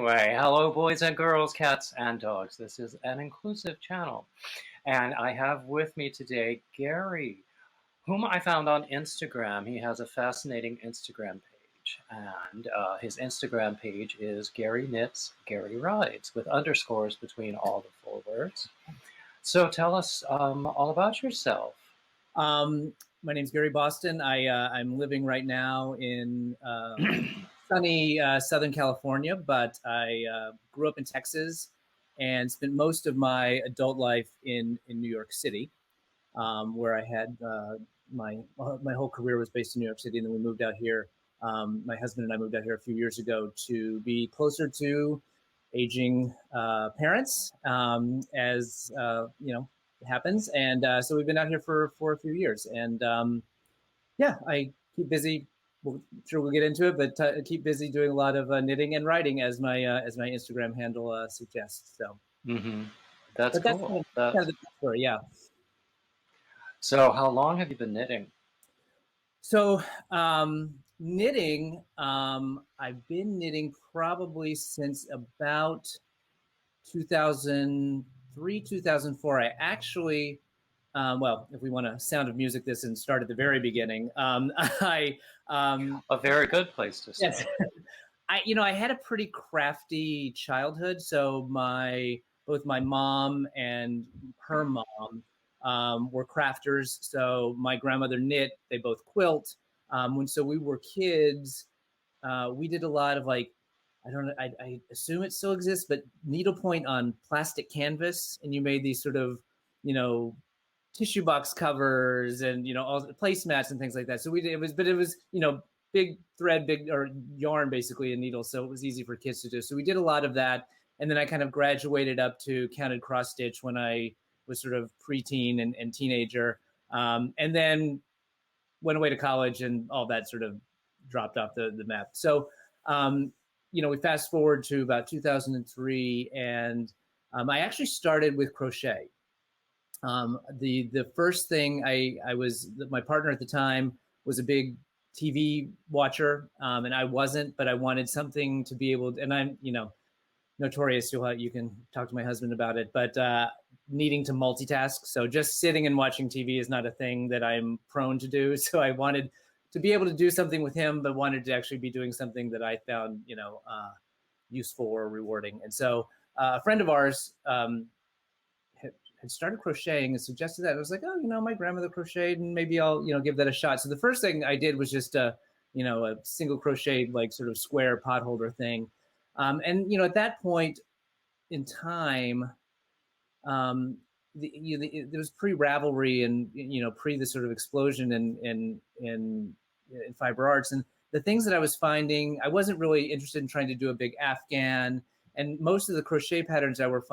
Anyway, hello, boys and girls, cats and dogs. This is an inclusive channel. And I have with me today Gary, whom I found on Instagram. He has a fascinating Instagram page. And his Instagram page is Gary Knits, Gary Rides, with underscores between all the full words. So tell us all about yourself. My name's Gary Boston. I'm living right now in sunny Southern California, but I grew up in Texas and spent most of my adult life in New York City, where I had my whole career was based in New York City, and then we moved out here. My husband and I moved out here a few years ago to be closer to aging parents, as you know, happens. And so we've been out here for a few years, and yeah, I keep busy. Sure, we'll get into it, but keep busy doing a lot of knitting and writing, as my Instagram handle suggests. So That's cool. That's kind of the story, yeah. So how long have you been knitting? So knitting, I've been knitting probably since about 2003, 2004. I actually, well, if we want to Sound of Music this and start at the very beginning, a very good place to start. Yes. I had a pretty crafty childhood. So both my mom and her mom were crafters. So my grandmother knit, they both quilt. So we were kids, we did a lot of I assume it still exists, but needlepoint on plastic canvas. And you made these sort of, tissue box covers and, all placemats and things like that. So it was, big thread, or yarn, basically, a needle. So it was easy for kids to do. So we did a lot of that. And then I kind of graduated up to counted cross stitch when I was sort of preteen and teenager. And then went away to college, and all that sort of dropped off the map. So, we fast forward to about 2003, and I actually started with crochet. The first thing my partner at the time was a big TV watcher, and I wasn't, but I wanted something to be able to, and I'm, notorious, you can talk to my husband about it, but needing to multitask. So just sitting and watching TV is not a thing that I'm prone to do. So I wanted to be able to do something with him, but wanted to actually be doing something that I found, useful or rewarding. And so a friend of ours had started crocheting and suggested that. I was like, oh, my grandmother crocheted, and maybe I'll, give that a shot. So the first thing I did was just a single crochet, sort of square pot holder thing. And at that point in time, there was pre-Ravelry and pre the sort of explosion in fiber arts, and the things that I was finding, I wasn't really interested in trying to do a big afghan, and most of the crochet patterns I was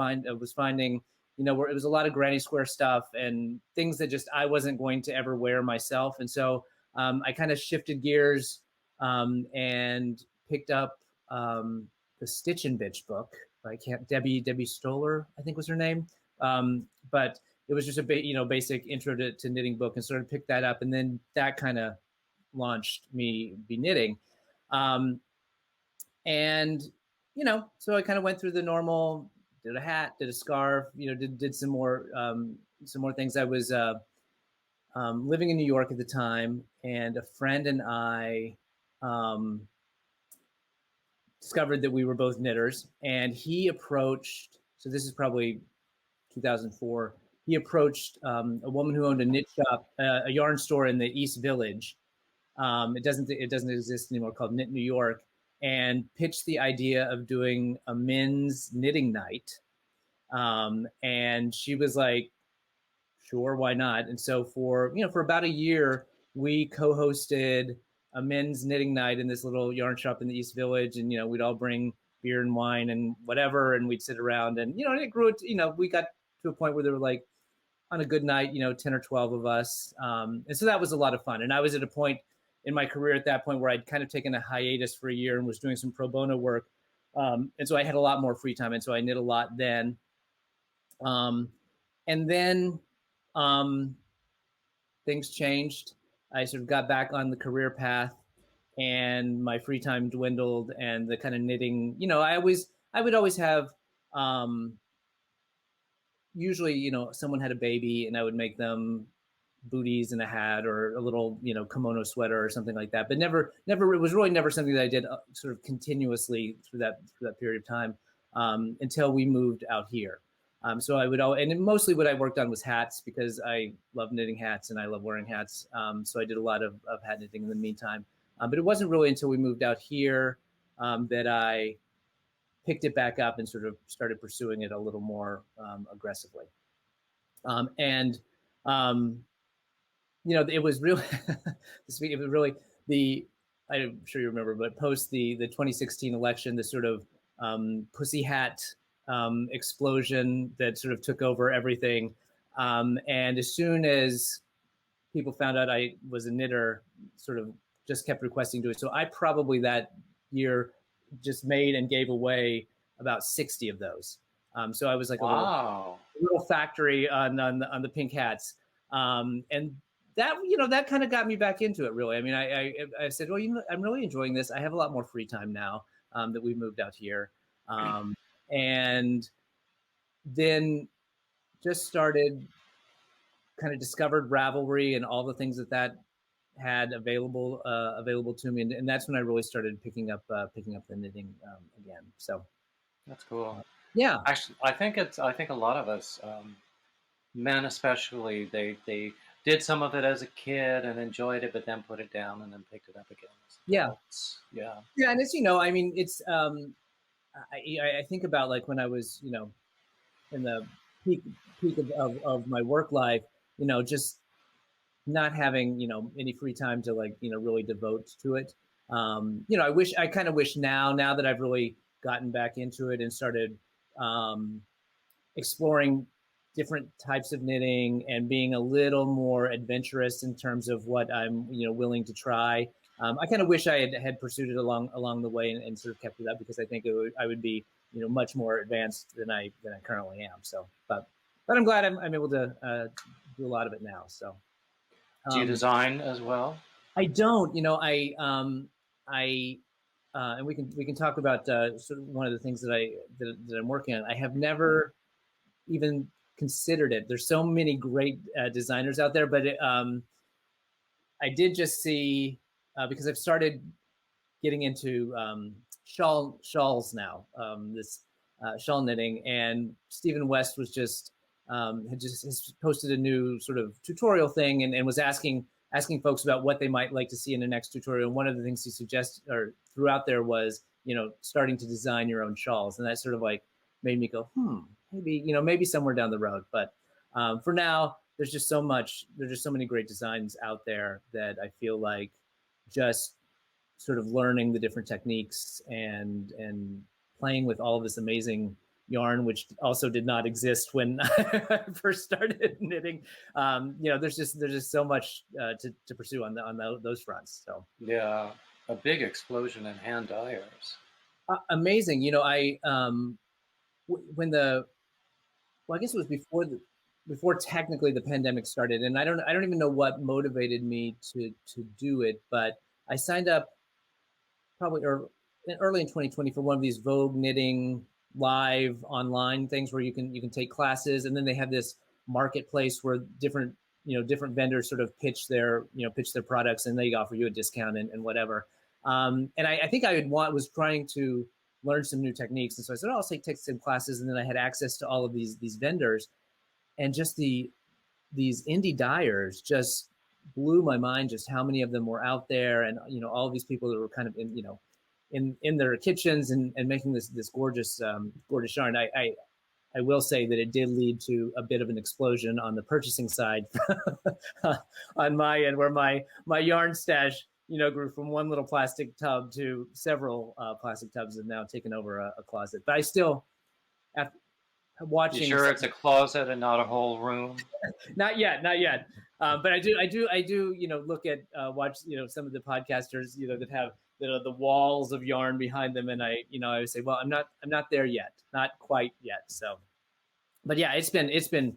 finding, where it was a lot of granny square stuff and things that just I wasn't going to ever wear myself, and so I kind of shifted gears and picked up the Stitch and Bitch book by Debbie Stoller, I think was her name. But it was just a basic intro to knitting book, and sort of picked that up, and then that kind of launched me be knitting. And so I kind of went through the normal, did a hat, did a scarf, did some more things. I was living in New York at the time, and a friend and I discovered that we were both knitters, and he approached, so this is probably 2004, he approached a woman who owned a knit shop, a yarn store in the East Village. It doesn't exist anymore, called Knit New York, and pitched the idea of doing a men's knitting night. And she was like, sure, why not? And so for about a year, we co-hosted a men's knitting night in this little yarn shop in the East Village. And, we'd all bring beer and wine and whatever, and we'd sit around, and, it grew, we got to a point where there were, like, on a good night, 10 or 12 of us. And so that was a lot of fun. And I was at a point in my career at that point where I'd kind of taken a hiatus for a year and was doing some pro bono work. And so I had a lot more free time. And so I knit a lot then. And then things changed. I sort of got back on the career path, and my free time dwindled, and the kind of knitting, I I would always have, usually, you know, someone had a baby and I would make them booties and a hat or a little, you know, kimono sweater or something like that. But it was really never something that I did sort of continuously through that period of time until we moved out here. So I would and mostly what I worked on was hats because I love knitting hats and I love wearing hats. So I did a lot of hat knitting in the meantime. But it wasn't really until we moved out here that I picked it back up and sort of started pursuing it a little more aggressively. And you know, it was really, it was really I'm sure you remember, but post the 2016 election, the sort of pussy hat explosion that sort of took over everything. And as soon as people found out I was a knitter, sort of just kept requesting to do it. So I probably that year just made and gave away about 60 of those. So I was like a little factory on the pink hats. And that, you know, that kind of got me back into it, really. I mean, I said, well, you know, I'm really enjoying this. I have a lot more free time now that we moved out here. And then just started kind of discovered Ravelry and all the things that had available to me. And that's when I really started picking up the knitting again. So that's cool. Yeah. Actually, I think a lot of us, men especially, they did some of it as a kid and enjoyed it, but then put it down and then picked it up again. Yeah. Yeah. Yeah. And it's, you know, I mean, it's, I think about like when I was, you know, in the peak of my work life, you know, just not having, you know, any free time to like, you know, really devote to it. You know, I kind of wish now that I've really gotten back into it and started exploring different types of knitting and being a little more adventurous in terms of what I'm, you know, willing to try. I kind of wish I had pursued it along the way and sort of kept it up, because I think I would be, you know, much more advanced than I currently am. So, but I'm glad I'm able to do a lot of it now. So, do you design as well? I don't. You know, and we can talk about sort of one of the things that I'm working on. I have never even considered it. There's so many great designers out there, but I did just see because I've started getting into shawls now. This shawl knitting, and Stephen West was just has posted a new sort of tutorial thing and was asking folks about what they might like to see in the next tutorial. And one of the things he suggested or threw out there was, you know, starting to design your own shawls, and that sort of like made me go, maybe, you know, maybe somewhere down the road. But for now, there's just so many great designs out there that I feel like just sort of learning the different techniques and playing with all of this amazing yarn, which also did not exist when I first started knitting. You know, there's just so much to pursue on those fronts. So yeah, a big explosion in hand dyers. Amazing. You know, I I guess it was before technically the pandemic started, and I don't even know what motivated me to do it, but I signed up probably early in 2020 for one of these Vogue knitting live online things where you can take classes, and then they have this marketplace where different vendors sort of pitch their products, and they offer you a discount and whatever. And I think was trying to learn some new techniques, and so I said, I'll take some classes, and then I had access to all of these vendors, and just these indie dyers just blew my mind, just how many of them were out there, and you know, all of these people that were kind of in their kitchens and making this gorgeous yarn. I will say that it did lead to a bit of an explosion on the purchasing side on my end, where my yarn stash, you know, grew from one little plastic tub to several plastic tubs, and now taken over a closet. But I still, after watching, you sure it's a closet and not a whole room? Not yet. But I do, you know, look at watch, you know, some of the podcasters, you know, that have the walls of yarn behind them, and I would say, well, I'm not there yet, not quite yet. So, but yeah, it's been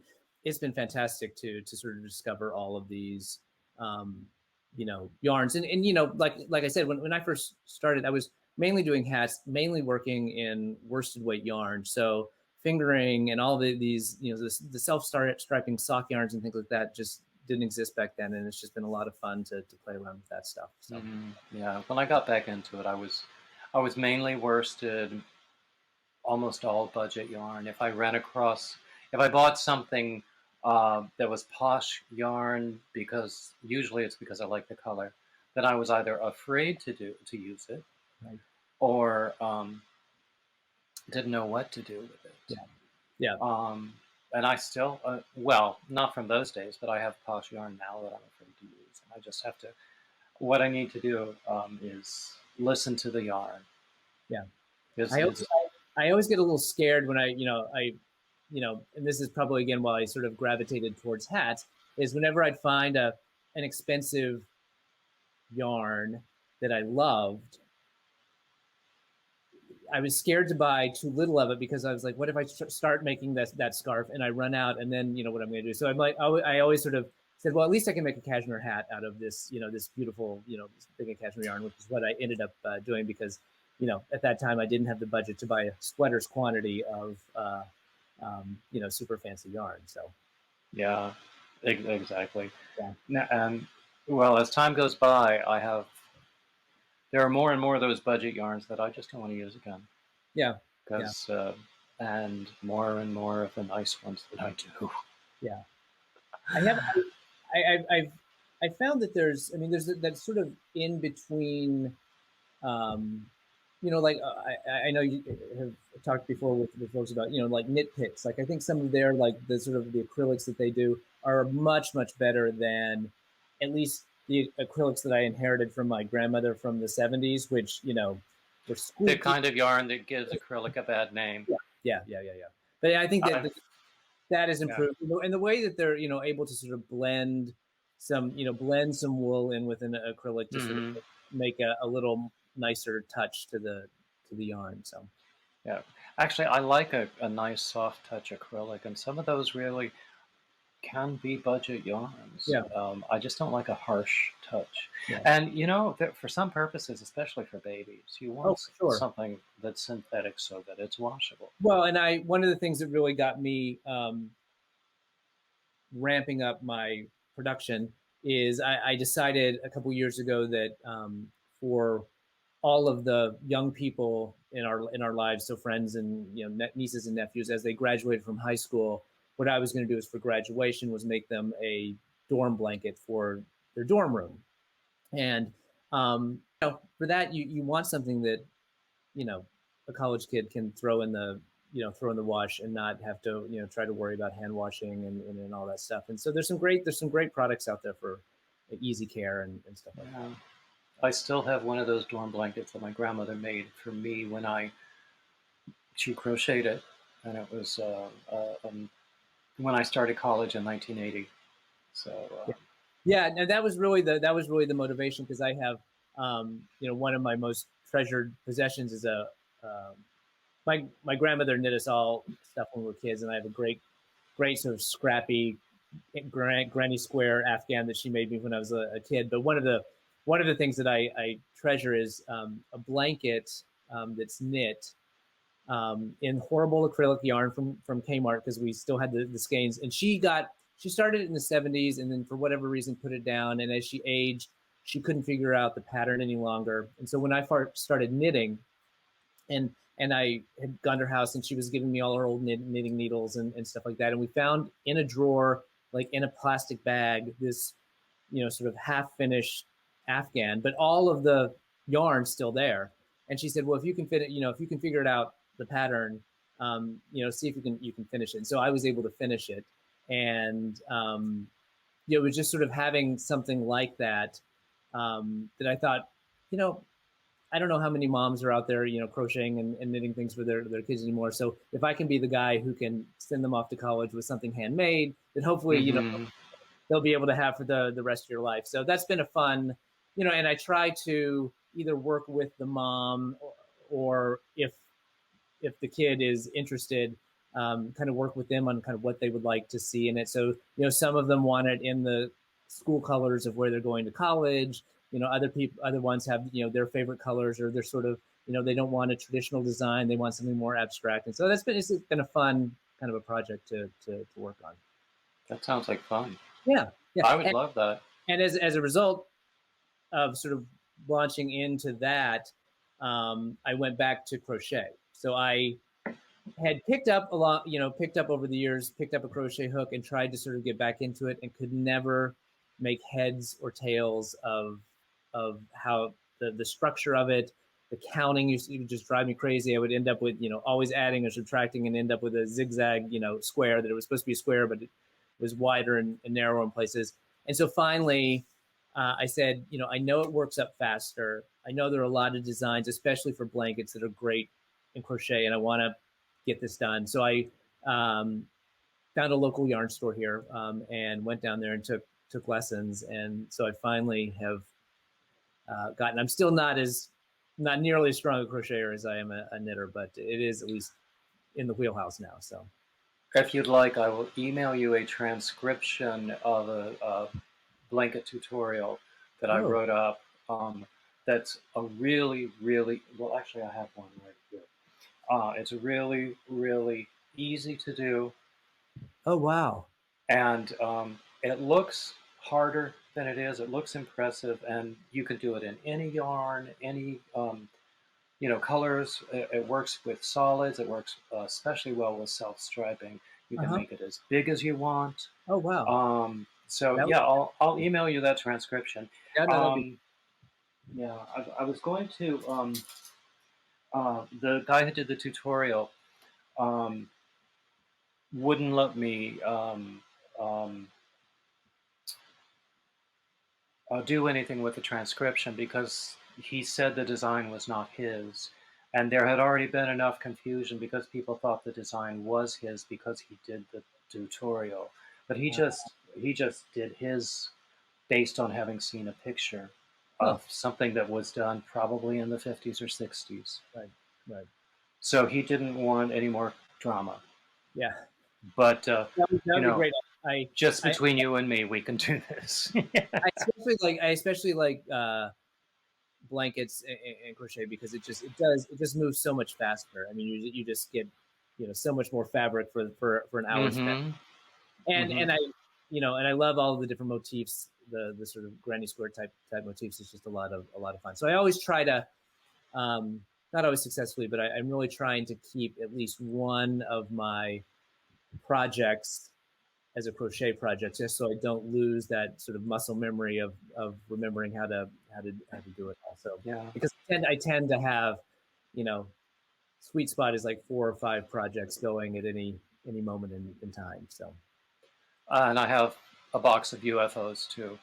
fantastic to sort of discover all of these yarns. And like I said, when I first started, I was mainly doing hats, mainly working in worsted weight yarn. So fingering and all these, the self-striping sock yarns and things like that just didn't exist back then. And it's just been a lot of fun to play around with that stuff. So Yeah, when I got back into it, I was mainly worsted, almost all budget yarn. If I bought something that was posh yarn, because usually it's because I like the color, then I was either afraid to use it, right. or didn't know what to do with it. Yeah. And I still, well, not from those days, but I have posh yarn now that I'm afraid to use. And I just have to, what I need to do is listen to the yarn. Yeah. It's, I always get a little scared when and this is probably again why I sort of gravitated towards hats, is whenever I'd find an expensive yarn that I loved, I was scared to buy too little of it, because I was like, what if I start making that scarf and I run out, and then what I'm going to do? So I'm like, I always sort of said, well, at least I can make a cashmere hat out of this, this beautiful, this big cashmere yarn, which is what I ended up doing, because at that time I didn't have the budget to buy a sweater's quantity of super fancy yarn. So yeah, exactly. Yeah. And well, as time goes by, there are more and more of those budget yarns that I just don't want to use again. Yeah. Because and more of the nice ones that I do. Yeah. I found that there's that sort of in between, like I know you have talked before with folks about, like knit picks. Like I think some of their, like the sort of the acrylics that they do are much, much better than at least the acrylics that I inherited from my grandmother from the 70s, which, were squeaky. The kind of yarn that gives acrylic a bad name. Yeah. But I think that has improved. And the way that they're, able to sort of blend some wool in with an acrylic to sort of make a little nicer touch to the yarn. So yeah, actually I like a nice soft touch acrylic, and some of those really can be budget yarns. Yeah. I just don't like a harsh touch. Yeah. And for some purposes, especially for babies, you want something that's synthetic so that it's washable. Well, and one of the things that really got me ramping up my production is I decided a couple years ago that for all of the young people in our lives, so friends and nieces and nephews, as they graduated from high school, what I was going to do is for graduation was make them a dorm blanket for their dorm room. And for that you want something that a college kid can throw in the wash and not have to try to worry about hand washing and all that stuff. And so there's some great products out there for easy care and stuff like that. I still have one of those dorm blankets that my grandmother made for me when she crocheted it, and it was when I started college in 1980. So yeah, and that was really the motivation, because I have one of my most treasured possessions is my grandmother knit us all stuff when we were kids, and I have a great sort of scrappy granny square afghan that she made me when I was a kid. But one of the things that I treasure is a blanket that's knit in horrible acrylic yarn from Kmart, because we still had the skeins. And she started it in the 70s, and then for whatever reason put it down. And as she aged, she couldn't figure out the pattern any longer. And so when I started knitting, and I had gone to her house, and she was giving me all her old knitting needles and stuff like that. And we found in a drawer, like in a plastic bag, this sort of half finished afghan, but all of the yarn's still there. And she said, well, if you can figure it out, the pattern, see if you can finish it. And so I was able to finish it. And it was just sort of having something like that that I thought, I don't know how many moms are out there, crocheting and knitting things for their kids anymore. So if I can be the guy who can send them off to college with something handmade, that hopefully, they'll be able to have for the rest of your life. So that's been a fun, and I try to either work with the mom or if the kid is interested, kind of work with them on kind of what they would like to see in it. So, some of them want it in the school colors of where they're going to college. Other ones have, their favorite colors, or they're sort of, they don't want a traditional design. They want something more abstract. And so it's been a fun kind of a project to work on. That sounds like fun. Yeah. I would love that. And as a result of sort of launching into that, I went back to crochet. So I had picked up over the years, picked up a crochet hook and tried to sort of get back into it, and could never make heads or tails of how the structure of it. The counting used to just drive me crazy. I would end up with, always adding or subtracting, and end up with a zigzag, square that it was supposed to be a square, but it was wider and narrower in places. And so finally, I said, I know it works up faster. I know there are a lot of designs, especially for blankets, that are great in crochet, and I want to get this done. So I found a local yarn store here, and went down there and took lessons. And so I finally have gotten. I'm still not nearly as strong a crocheter as I am a knitter, but it is at least in the wheelhouse now. So if you'd like, I will email you a transcription of a blanket tutorial that I wrote up. That's a really, really, well, actually I have one right here. It's really, really easy to do. Oh, wow. And it looks harder than it is. It looks impressive, and you can do it in any yarn, any colors. It works with solids. It works especially well with self-striping. You can make it as big as you want. Oh, wow. I'll email you that transcription. Yeah, I was going to the guy who did the tutorial wouldn't let me do anything with the transcription, because he said the design was not his, and there had already been enough confusion because people thought the design was his because he did the tutorial, but he just did his based on having seen a picture of something that was done probably in the 50s or 60s. Right. So he didn't want any more drama. Yeah. But that would be great. Just between you and me, we can do this. I especially like blankets and crochet, because it just moves so much faster. I mean, you just get so much more fabric for an hour spent. And I love all of the different motifs, the sort of granny square type motifs. It's just a lot of fun. So I always try to, not always successfully, but I'm really trying to keep at least one of my projects as a crochet project, just so I don't lose that sort of muscle memory of remembering how to do it also. Yeah. Because I tend to have, sweet spot is like 4 or 5 projects going at any moment in time. So. And I have a box of UFOs too.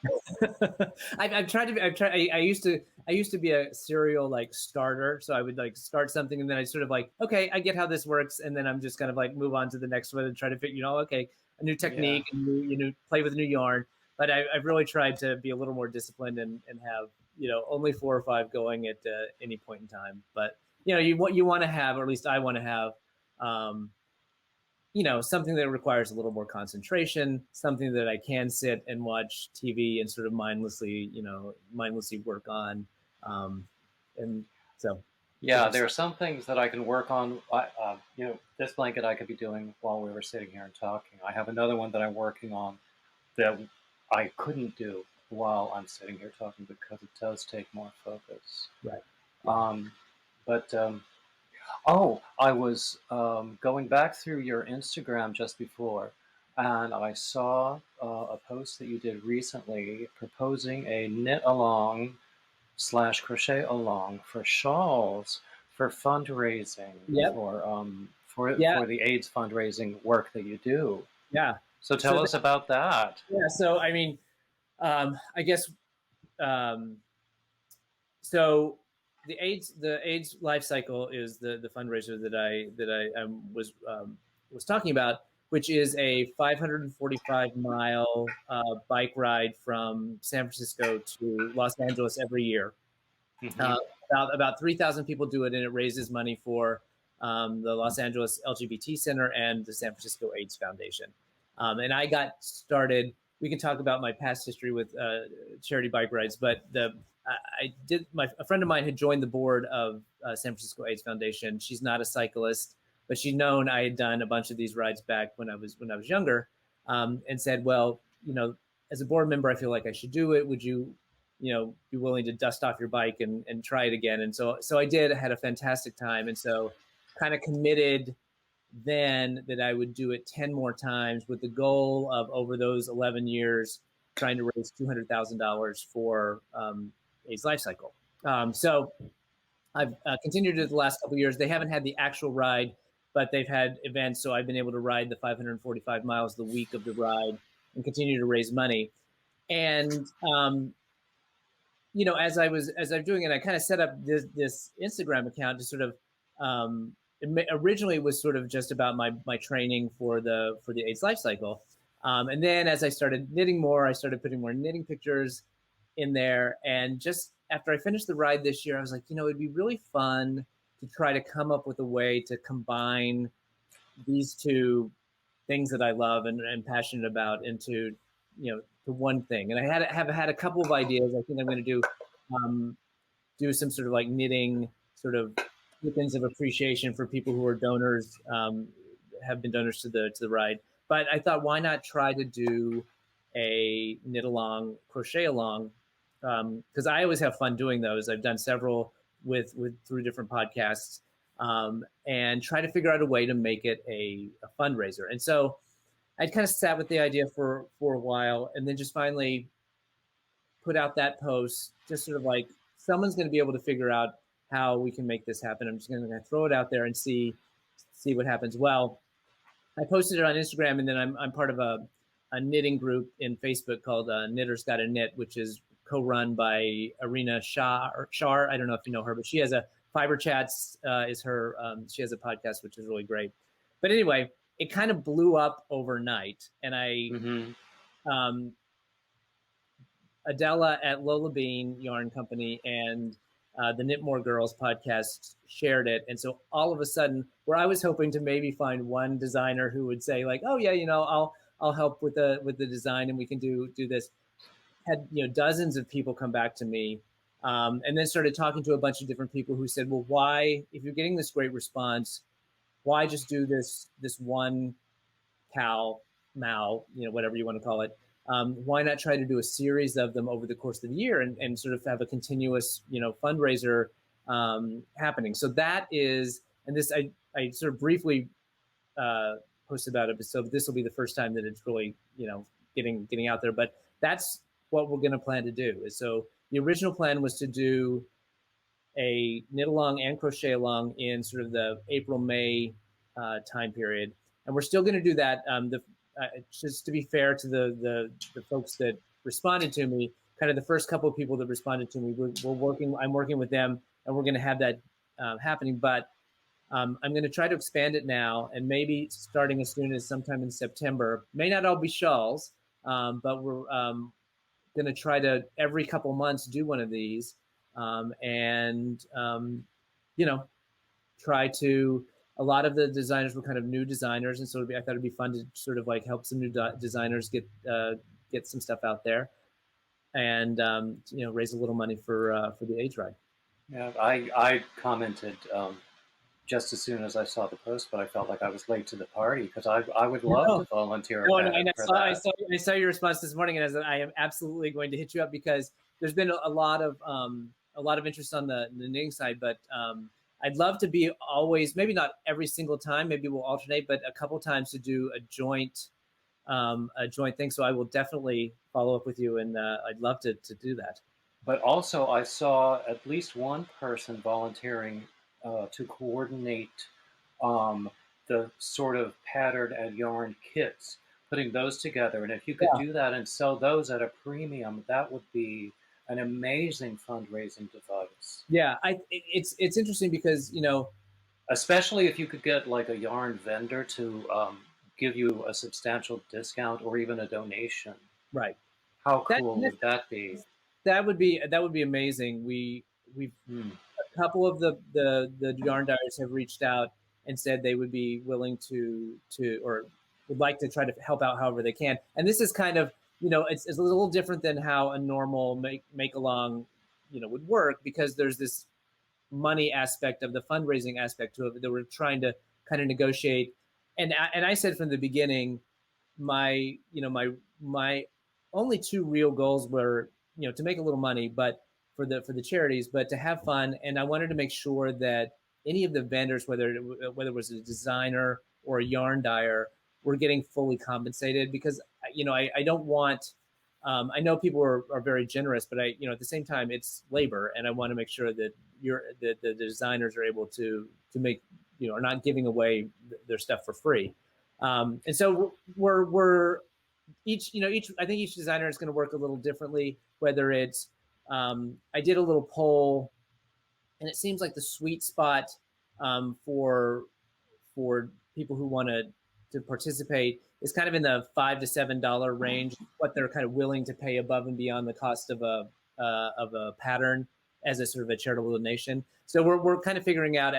I used to be a serial like starter. So I would like start something, and then I sort of like, okay, I get how this works. And then I'm just kind of like move on to the next one and try to figure, okay, a new technique, and play with a new yarn. But I've really tried to be a little more disciplined and have, only 4 or 5 going at any point in time. But, you want to have, or at least I want to have, something that requires a little more concentration, something that I can sit and watch TV and sort of mindlessly work on. And so. Yeah, there are some things that I can work on. This blanket I could be doing while we were sitting here and talking. I have another one that I'm working on that I couldn't do while I'm sitting here talking, because it does take more focus. Right. I was going back through your Instagram just before, and I saw a post that you did recently proposing a knit along / crochet along for shawls for fundraising. For the AIDS fundraising work that you do. Yeah. So tell us about that. Yeah. So I mean, I guess so. The AIDS life cycle is the fundraiser that I was talking about, which is a 545-mile bike ride from San Francisco to Los Angeles every year. About 3,000 people do it, and it raises money for the Los Angeles LGBT Center and the San Francisco AIDS Foundation. And I got started. we can talk about my past history with charity bike rides, but a friend of mine had joined the board of San Francisco AIDS Foundation. She's not a cyclist, but she'd known I had done a bunch of these rides back when I was younger, and said, well, as a board member, I feel like I should do it. Would you, be willing to dust off your bike and try it again? And so I did. I had a fantastic time. And so kind of committed then that I would do it 10 more times with the goal of, over those 11 years, trying to raise $200,000 for AIDS Life Cycle. So I've continued it the last couple of years. They haven't had the actual ride, but they've had events. So I've been able to ride the 545 miles the week of the ride and continue to raise money. And, as I'm doing it, I kind of set up this Instagram account to sort of, originally was sort of just about my training for the AIDS Life Cycle. And then as I started knitting more, I started putting more knitting pictures in there. And just after I finished the ride this year, I was like, it'd be really fun to try to come up with a way to combine these two things that I love and passionate about into, to one thing. And I have had a couple of ideas. I think I'm going to do some sort of like knitting sort of tokens of appreciation for people who are donors, have been donors to the ride. But I thought, why not try to do a knit along, crochet along? Because I always have fun doing those. I've done several through different podcasts, and try to figure out a way to make it a fundraiser. And so I'd kind of sat with the idea for a while, and then just finally put out that post, just sort of like, someone's going to be able to figure out how we can make this happen. I'm just going to throw it out there and see what happens. Well, I posted it on Instagram, and then I'm part of a knitting group in Facebook called Knitters Gotta Knit, which is co-run by Arena Shar. I don't know if you know her, but she has a Fiber Chats is her. She has a podcast, which is really great. But anyway, it kind of blew up overnight, and Adela at Lola Bean Yarn Company and the Knitmore Girls podcast shared it. And so all of a sudden, where I was hoping to maybe find one designer who would say like, oh yeah, I'll help with the design and we can do this, had dozens of people come back to me, and then started talking to a bunch of different people who said, well, why, if you're getting this great response, why just do this one Mao, whatever you want to call it. Why not try to do a series of them over the course of the year and sort of have a continuous, fundraiser happening. So that is, and this, I sort of briefly posted about it, so this will be the first time that it's really, getting out there, but that's what we're going to plan to do. So the original plan was to do a knit along and crochet along in sort of the April, May time period. And we're still going to do that. Just to be fair to the folks that responded to me, kind of the first couple of people that responded to me, I'm working with them, and we're going to have that happening. But I'm going to try to expand it now, and maybe starting as soon as sometime in September. May not all be shawls, but we're going to try to every couple months do one of these, and try to. A lot of the designers were kind of new designers, and so I thought it'd be fun to sort of like help some new designers get some stuff out there, and raise a little money for the AIDS ride. Yeah, I commented just as soon as I saw the post, but I felt like I was late to the party because I would love to volunteer. I saw your response this morning, and I am absolutely going to hit you up because there's been a lot of interest on the knitting side, but I'd love to be always, maybe not every single time, maybe we'll alternate, but a couple times to do a joint thing. So I will definitely follow up with you, and I'd love to do that. But also I saw at least one person volunteering to coordinate the sort of patterned and yarn kits, putting those together. And if you could do that and sell those at a premium, that would be an amazing fundraising device. Yeah, it's interesting because, especially if you could get like a yarn vendor to give you a substantial discount or even a donation. Right. How cool would that be? That would be amazing. We've a couple of the yarn dyers have reached out and said they would be willing to or would like to try to help out however they can. And this is kind of it's a little different than how a normal make along, would work, because there's this money aspect of the fundraising aspect to it that we're trying to kind of negotiate. And I said from the beginning, my my only two real goals were, to make a little money, but for the charities, but to have fun. And I wanted to make sure that any of the vendors, whether it was a designer or a yarn dyer, were getting fully compensated, because I don't want, I know people are very generous, but at the same time, it's labor, and I want to make sure that the designers are able to make, are not giving away their stuff for free. And so we're each I think each designer is going to work a little differently. Whether it's I did a little poll, and it seems like the sweet spot for people who want to participate is kind of in the $5 to $7 range, what they're kind of willing to pay above and beyond the cost of a pattern as a sort of a charitable donation. So we're kind of figuring out